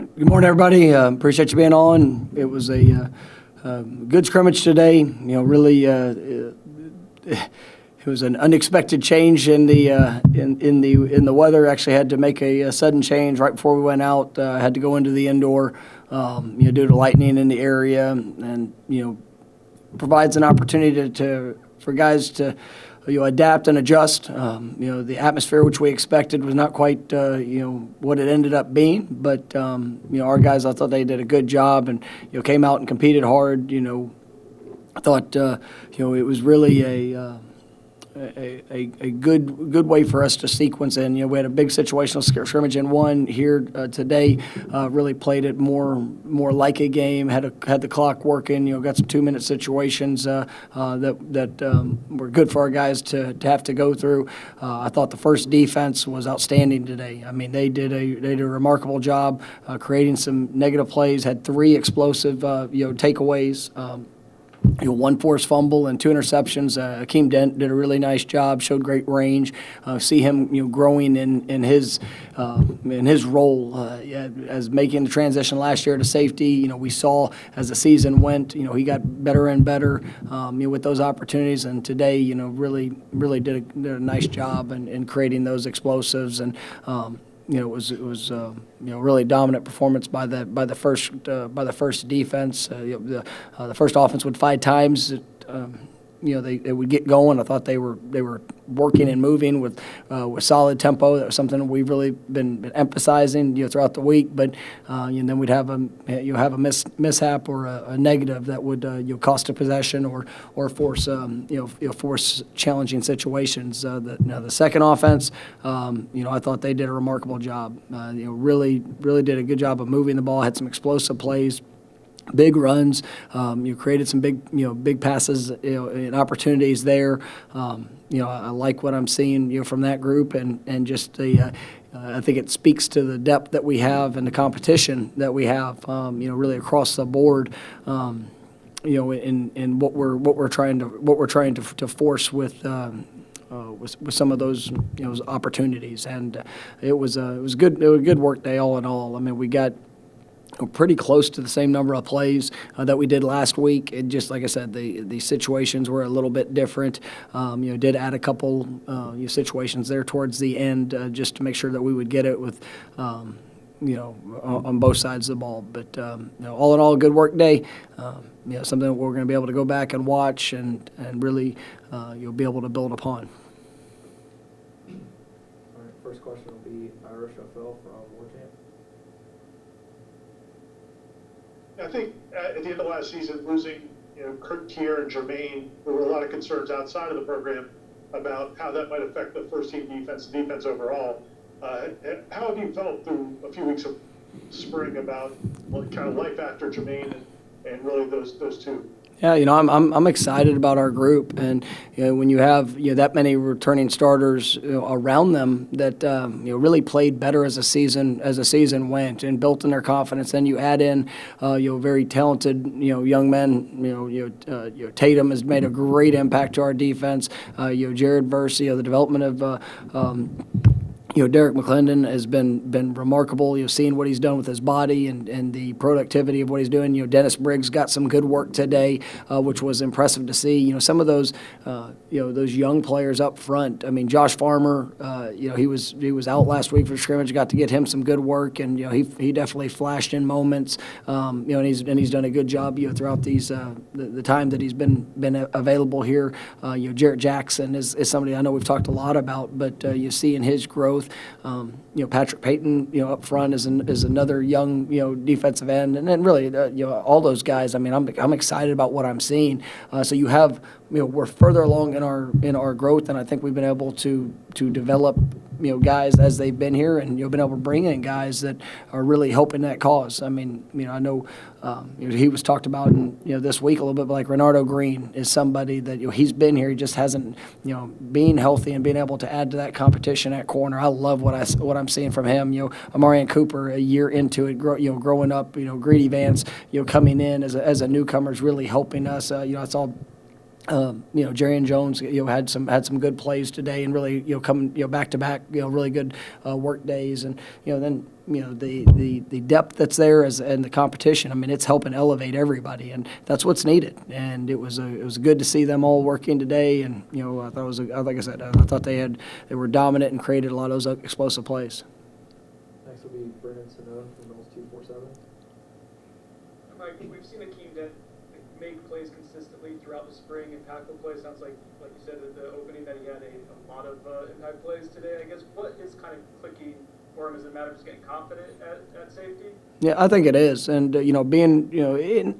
Good morning, everybody. Appreciate you being on. It was a good scrimmage today. Really, it was an unexpected change in the weather. Actually, had to make a sudden change right before we went out. Had to go into the indoor, due to lightning in the area, and provides an opportunity for guys to adapt and adjust. The atmosphere which we expected was not quite what it ended up being, but our guys, I thought they did a good job and came out and competed hard. I thought it was really a good way for us to sequence in. We had a big situational scrimmage in one here today. Really played it more like a game. Had the clock working. Got some 2-minute situations that were good for our guys to have to go through. I thought the first defense was outstanding today. I mean, they did a remarkable job creating some negative plays. Had 3 explosive takeaways. 1 forced fumble and 2 interceptions. Akeem did a really nice job. Showed great range. See him, growing in his role as making the transition last year to safety. We saw as the season went, he got better and better, with those opportunities. And today, really did a nice job in creating those explosives. And it was really dominant performance by the first defense. The first offense would 5 times. They would get going. I thought they were working and moving with solid tempo. That was something we've really been emphasizing throughout the week. But then we'd have a mishap or a negative that would cost a possession or force force challenging situations. The second offense, I thought they did a remarkable job. Really did a good job of moving the ball. Had some explosive plays. Big runs, created some big passes, and opportunities there. I like what I'm seeing, from that group, and just I think it speaks to the depth that we have and the competition that we have, really across the board. In what we're trying to force with some of those opportunities, and it was good. It was a good work day all in all. I mean, we got pretty close to the same number of plays that we did last week. And just like I said, the situations were a little bit different. Did add a couple situations there towards the end just to make sure that we would get it with, on both sides of the ball. But all in all, a good work day. Something that we're going to be able to go back and watch and really you'll be able to build upon. All right, first question will be Irish Phil from Warcamp. I think at the end of last season, losing Kurt Kier and Jermaine, there were a lot of concerns outside of the program about how that might affect the first team defense overall. How have you felt through a few weeks of spring about kind of life after Jermaine and really those two? Yeah, I'm excited about our group, and when you have that many returning starters around them that really played better as the season went and built in their confidence. Then you add in very talented young men. Tatum has made a great impact to our defense. Jared Verse, the development of. Derek McClendon has been remarkable. Seeing what he's done with his body and the productivity of what he's doing. Dennis Briggs got some good work today, which was impressive to see. Some of those young players up front. I mean, Josh Farmer, he was out last week for scrimmage. Got to get him some good work, and he definitely flashed in moments. And he's done a good job throughout these the time that he's been available here. Jarrett Jackson is somebody I know we've talked a lot about, but you see in his growth. Patrick Payton, up front is another young, defensive end, and then really, all those guys. I mean, I'm excited about what I'm seeing. So you have, we're further along in our growth, and I think we've been able to develop, guys as they've been here, and been able to bring in guys that are really helping that cause. I mean, I know he was talked about in this week a little bit, but like Renardo Green is somebody that he's been here, he just hasn't being healthy and being able to add to that competition at corner. I love what I'm seeing from him. Amarian Cooper a year into it, growing up. Greedy Vance, coming in as a newcomer is really helping us. It's all Jerry and Jones, had some good plays today, and really, coming, back to back, really good work days, and then the depth that's there and the competition. I mean, it's helping elevate everybody, and that's what's needed. And it was good to see them all working today, and I thought it was like I said, I thought they were dominant and created a lot of those explosive plays. Next will be Brennan Sinone from Knowles 247. Mike, we've seen Akeem make plays consistently throughout the spring and tackle plays. Sounds like you said, at the opening that he had a lot of impact plays today. I guess what is kind of clicking for him? Is it a matter of just getting confident at safety? Yeah, I think it is. And, being,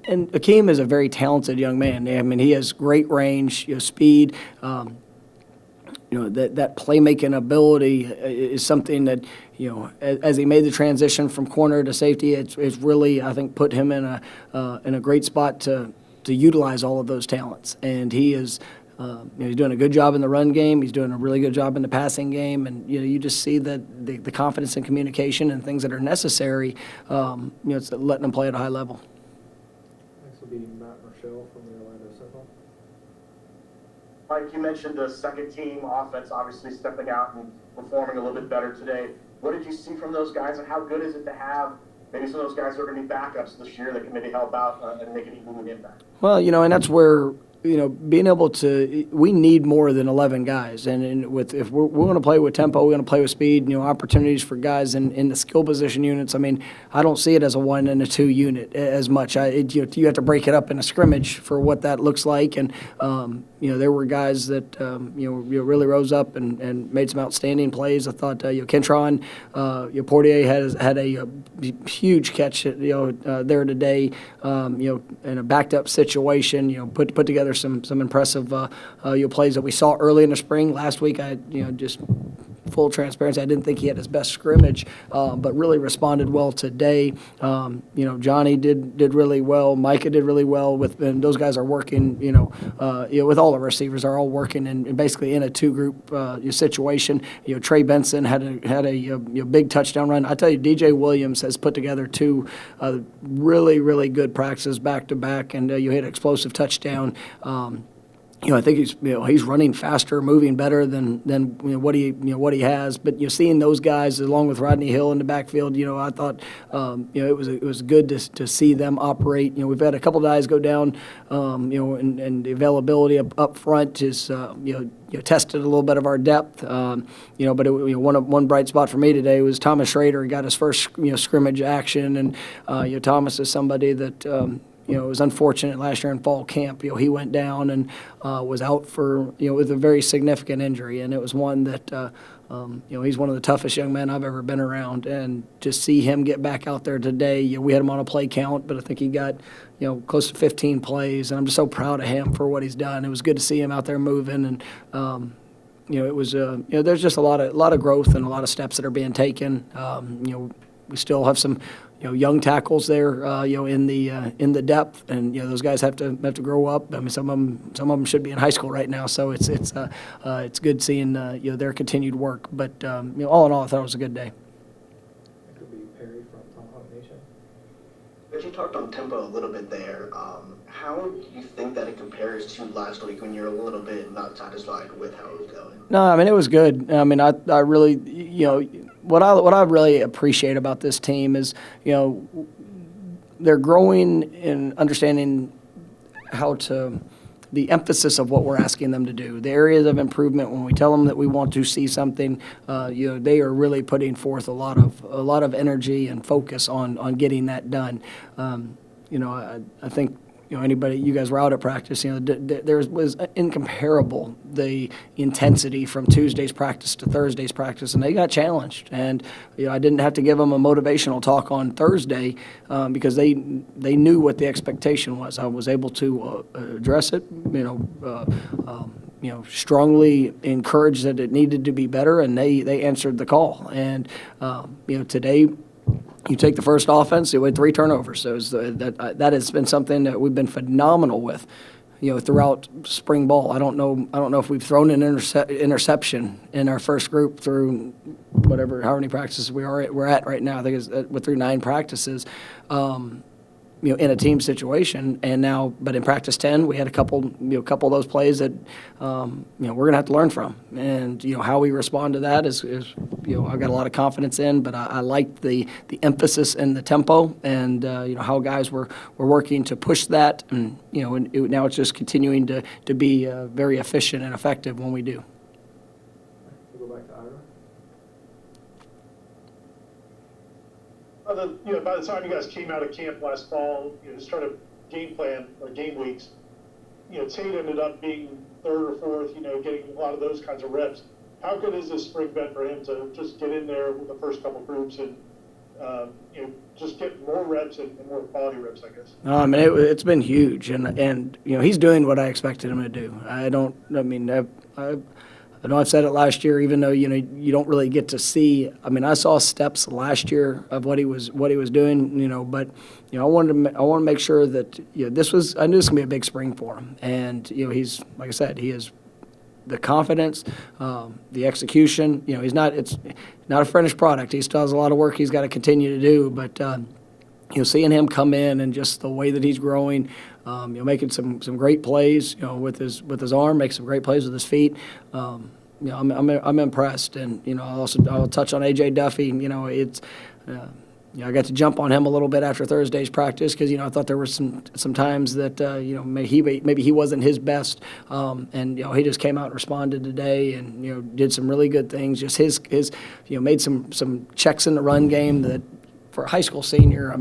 and Akeem is a very talented young man. I mean, he has great range, speed. That playmaking ability is something that, as he made the transition from corner to safety, it's really, I think, put him in a great spot to utilize all of those talents. And he is, he's doing a good job in the run game. He's doing a really good job in the passing game. And, you just see that the confidence and communication and things that are necessary, it's letting him play at a high level. Next will be Matt Rochelle from the Orlando Sentinel. Mike, you mentioned the second team offense obviously stepping out and performing a little bit better today. What did you see from those guys, and how good is it to have maybe some of those guys who are going to be backups this year that can maybe help out and make an even impact? Well, and that's where, being able to, we need more than 11 guys. And if we're going to play with tempo, we're going to play with speed, opportunities for guys in the skill position units. I mean, I don't see it as a 1 and a 2 unit as much. You have to break it up in a scrimmage for what that looks like. And, there were guys that, really rose up and made some outstanding plays. I thought, Kentron, Portier had a huge catch, there today, in a backed up situation, put together some impressive plays that we saw early in the spring. Last week, just full transparency, I didn't think he had his best scrimmage, but really responded well today. Johnny did really well. Micah did really well and those guys are working. With all the receivers are all working and basically in a 2-group situation. Trey Benson had a big touchdown run. I tell you, DJ Williams has put together 2 really, really good practices back to back, and you hit an explosive touchdown. I think he's running faster, moving better than what he has. But seeing those guys along with Rodney Hill in the backfield, I thought it was good to see them operate. We've had a couple guys go down, and the availability up front is tested a little bit of our depth. But one bright spot for me today was Thomas Schrader. He got his first scrimmage action, and Thomas is somebody that. It was unfortunate last year in fall camp. He went down and was out for with a very significant injury, and it was one that he's one of the toughest young men I've ever been around. And to see him get back out there today, we had him on a play count, but I think he got close to 15 plays, and I'm just so proud of him for what he's done. It was good to see him out there moving, and it was there's just a lot of growth and a lot of steps that are being taken. We still have some young tackles there, in the depth, and those guys have to grow up. I mean, some of them should be in high school right now, so it's good seeing their continued work. But all in all, I thought it was a good day. That could be Perry from Tomahawk Nation. But you talked on tempo a little bit there. How do you think that it compares to last week when you're a little bit not satisfied with how it was going? No, I mean, it was good. I mean, I really, what I really appreciate about this team is, they're growing in understanding the emphasis of what we're asking them to do, the areas of improvement. When we tell them that we want to see something, they are really putting forth a lot of energy and focus on getting that done. I think. Anybody, you guys were out at practice, there was incomparable the intensity from Tuesday's practice to Thursday's practice, and they got challenged. And, I didn't have to give them a motivational talk on Thursday because they knew what the expectation was. I was able to address it, strongly encourage that it needed to be better, and they answered the call. And, today, you take the first offense, we had 3 turnovers. So that has been something that we've been phenomenal with, throughout spring ball. I don't know if we've thrown an interception in our first group through how many practices we're at right now. I think it's through 9 practices. in a team situation. And now, but in practice 10, we had a couple of those plays that, we're going to have to learn from. And, how we respond to that is I've got a lot of confidence in, but I like the emphasis and the tempo and, how guys were working to push that. And, now it's just continuing to be very efficient and effective when we do. We'll go back to Ira. By the time you guys came out of camp last fall, just trying to game plan or game weeks, Tate ended up being third or fourth, getting a lot of those kinds of reps. How good is this spring been for him to just get in there with the first couple groups and, just get more reps and more quality reps, I guess? It's been huge, and he's doing what I expected him to do. I know I've said it last year, even though you don't really get to see. I saw steps last year of what he was doing, but I want to make sure that I knew this was gonna be a big spring for him, and he's, like I said, he is the confidence, the execution. It's not a finished product. He still has a lot of work he's got to continue to do, but seeing him come in and just the way that he's growing, making some great plays, with his arm, make some great plays with his feet. I'm impressed, and I'll touch on AJ Duffy. I got to jump on him a little bit after Thursday's practice because I thought there were some times that maybe he wasn't his best, and he just came out and responded today, and did some really good things. Just his made some checks in the run game that, for a high school senior,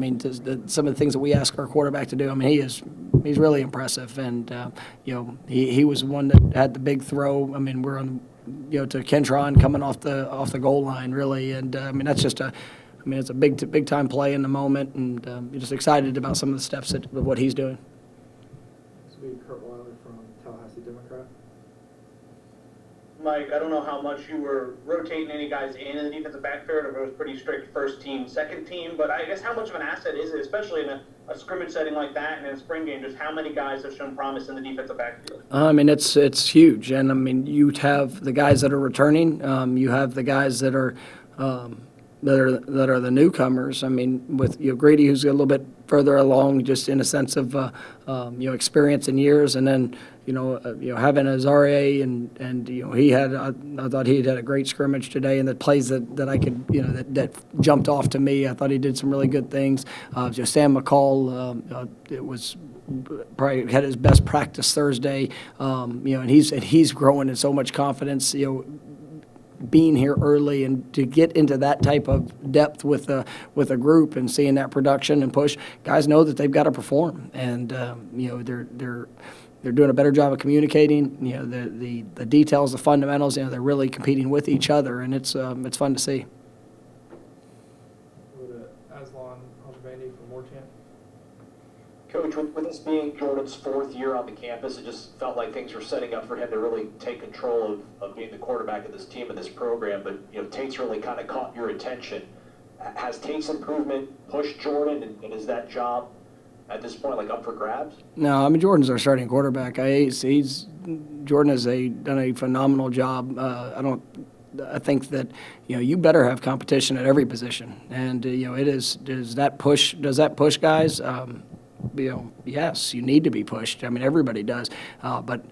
some of the things that we ask our quarterback to do, he's really impressive, and he was one that had the big throw. We're on to Kentron coming off the goal line, really, and that's just it's a big time play in the moment, and you're just excited about some of the steps of what he's doing. This will be Kurt Wiley from Tallahassee Democrat. Mike, I don't know how much you were rotating any guys in the defensive backfield, or if it was pretty strict first team, second team, but I guess how much of an asset is it, especially in a scrimmage setting like that and in a spring game, just how many guys have shown promise in the defensive backfield? It's huge, and you have the guys that are returning, you have the guys that are the newcomers. With Grady, who's a little bit further along, just in a sense of experience and years, and then having Azaria and he had I thought he had a great scrimmage today, and the plays that I could that jumped off to me. I thought he did some really good things. Sam McCall, it was probably had his best practice Thursday, and he's growing in so much confidence. Being here early and to get into that type of depth with a group and seeing that production and push, guys know that they've got to perform, and they're doing a better job of communicating. The details, the fundamentals. They're really competing with each other, and it's fun to see. We'll go to Aslan Al-Jabandi from Warchamp. Coach, with this being Jordan's fourth year on the campus, it just felt like things were setting up for him to really take control of being the quarterback of this team and this program. But Tate's really kind of caught your attention. Has Tate's improvement pushed Jordan, and is that job at this point up for grabs? No, Jordan's our starting quarterback. Jordan has done a phenomenal job. I think that you better have competition at every position, and does that push guys? Yes, you need to be pushed. Everybody does, but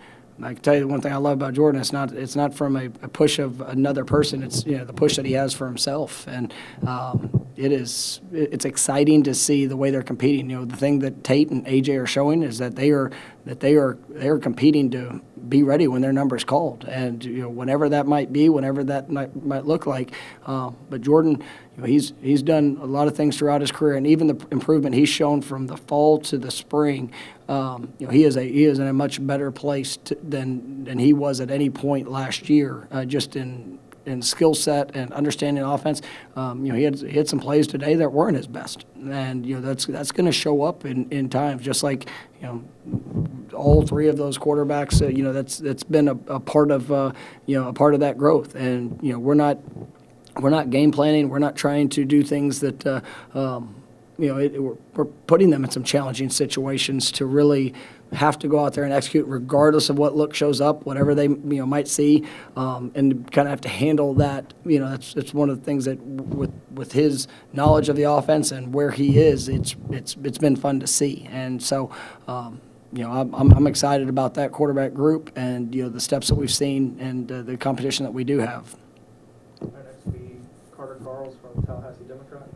I can tell you the one thing I love about Jordan. It's not from a push of another person. It's the push that he has for himself, and it's exciting to see the way they're competing. The thing that Tate and AJ are showing is that they are competing to be ready when their number is called, and whenever that might be, whenever that might look like. But Jordan, he's done a lot of things throughout his career, and even the improvement he's shown from the fall to the spring. He is in a much better place than he was at any point last year, just in skill set and understanding offense. He had some plays today that weren't his best, and that's going to show up in times, just like all three of those quarterbacks. That's been a part of that growth, and we're not game planning. We're not trying to do things that we're putting them in some challenging situations to really have to go out there and execute regardless of what look shows up, whatever they might see, and kind of have to handle that. That's one of the things that with his knowledge of the offense and where he is, it's been fun to see. And so, I'm excited about that quarterback group and the steps that we've seen and the competition that we do have. All right, next will be Carter Carls from Tallahassee Democrat.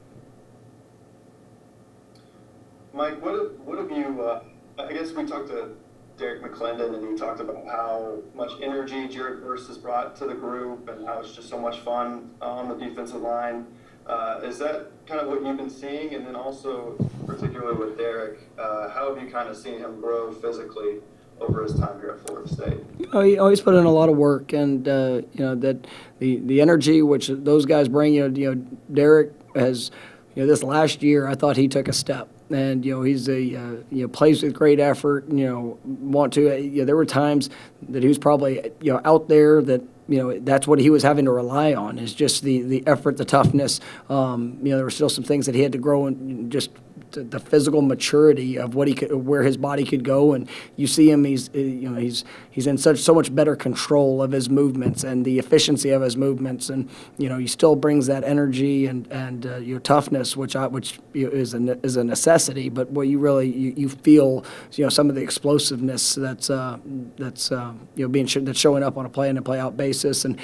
Mike, what have you, I guess we talked to Derek McClendon, and he talked about how much energy Jared Verse has brought to the group and how it's just so much fun on the defensive line. Is that kind of what you've been seeing? And then also, particularly with Derek, how have you kind of seen him grow physically over his time here at Florida State? He always put in a lot of work, and that the energy which those guys bring. Derek has, this last year I thought he took a step. And he's plays with great effort. There were times that he was probably out there that that's what he was having to rely on is just the effort, the toughness. There were still some things that he had to grow in, just the physical maturity of what he could, where his body could go. And you see him, he's in so much better control of his movements and the efficiency of his movements. And he still brings that energy and toughness, which is a necessity. But what you really you feel some of the explosiveness that's that's showing up on a play in and play out basis. And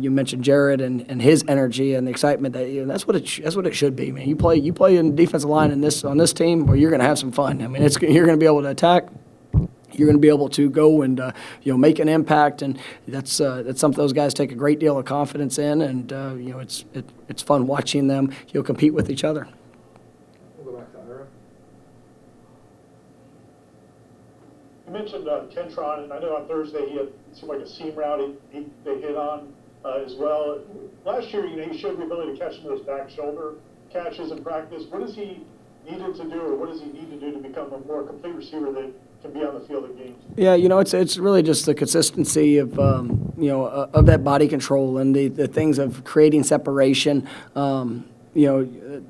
you mentioned Jared and his energy and the excitement that that's what it should be, man. You play in defensive line on this team, where you're going to have some fun. I mean, you're going to be able to attack. You're going to be able to go and make an impact, and that's something those guys take a great deal of confidence in, and it's fun watching them compete with each other. We'll go back to Ira. You mentioned Kentron, and I know on Thursday it seemed like a seam route they hit on as well. Last year, he showed the ability to catch some of those back shoulder catches in practice. What does he needed to do, or what does he need to do to become a more complete receiver that can be on the field in games? Yeah, it's really just the consistency of of that body control and the things of creating separation. I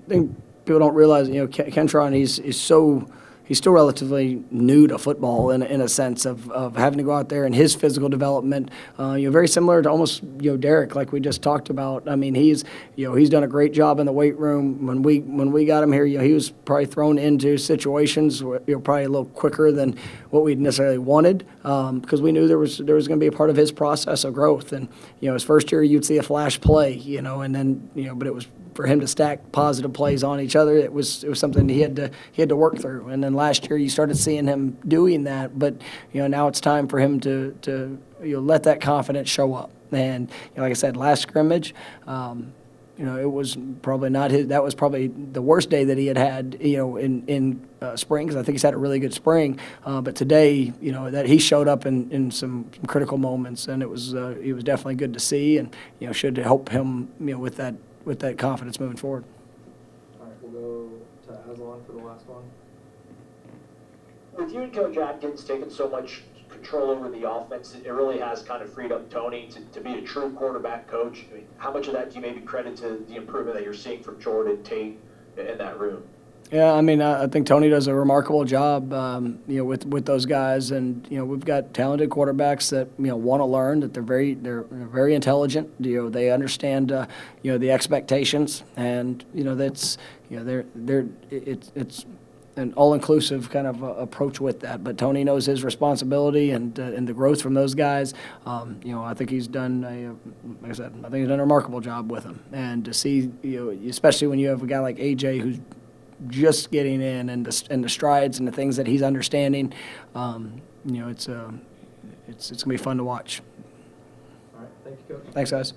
think people don't realize Kentron he's still relatively new to football in a sense of having to go out there and his physical development. Very similar to almost Derek, like we just talked about. I mean, he's done a great job in the weight room. When we got him here, he was probably thrown into situations where, probably a little quicker than what we necessarily wanted, because we knew there was going to be a part of his process of growth. And his first year, you'd see a flash play, and then but it was for him to stack positive plays on each other. It was something he had to work through. And then last year you started seeing him doing that, but now it's time for him to let that confidence show up. And like I said, last scrimmage, it was probably not his. That was probably the worst day that he had in spring, because I think he's had a really good spring. But today, that he showed up in some critical moments, and it was definitely good to see, and should help him with that confidence moving forward. All right, we'll go to Aslan for the last one. With you and Coach Atkins taking so much control over the offense, it really has kind of freed up Tony to be a true quarterback coach. I mean, how much of that do you maybe credit to the improvement that you're seeing from Jordan, Tate, in that room? Yeah, I mean, I think Tony does a remarkable job, with those guys, and we've got talented quarterbacks that want to learn, that they're very intelligent. They understand the expectations, and it's an all-inclusive kind of approach with that. But Tony knows his responsibility and the growth from those guys. I think he's done like I said, I think he's done a remarkable job with them, and to see especially when you have a guy like AJ who's just getting in and the strides and the things that he's understanding, it's gonna be fun to watch. All right, thank you, Coach. Thanks, guys.